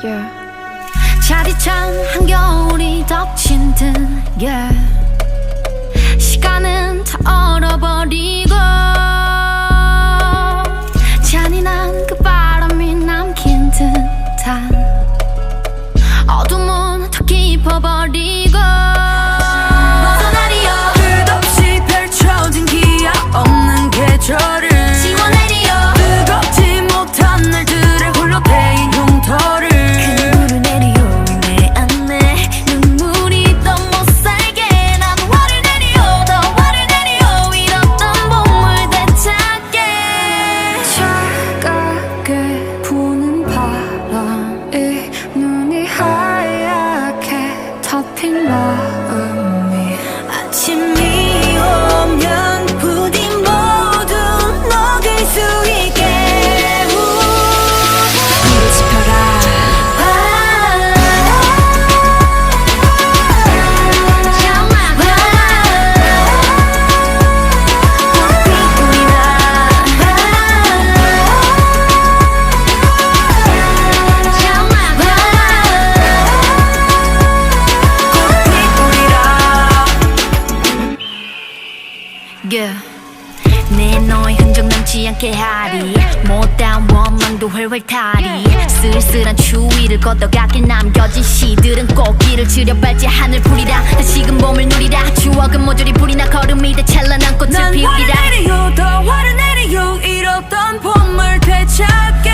yeah. 차디찬 한겨울이 덮친 듯 yeah. 시간은 다 얼어버리고 잔인한 그 바람이 남긴 듯한 어둠은 더 깊어버리고 벗어나리요 끝없이 펼쳐진 기약 없는 계절을 지워내리요 뜨겁지 못한 날들의 홀로 데인 흉터를 눈물을 내리요 내 안에 눈물이 더 못살게 난 화를 내리요 더 화를 내리요 잃었던 봄을 되찾게 차갑게 부는 바람이 눈이 하얗게 덮인 마음이 아침이 오면 부디 모두 녹일 수 있게 불을 지펴라 내 너의 흔적 남지 않게 하리 못다운 원망도 훨훨 타리 쓸쓸한 추위를 걷어가길 남겨진 시들은 꽃길을 지려밟지 하늘풀이라 다시금 봄을 누리라 추억은 모조리 불이 나 걸음이 돼 찬란한 꽃을 난 피우리라 화를 내리요 더 화를 내리요 잃었던 봄을 되찾게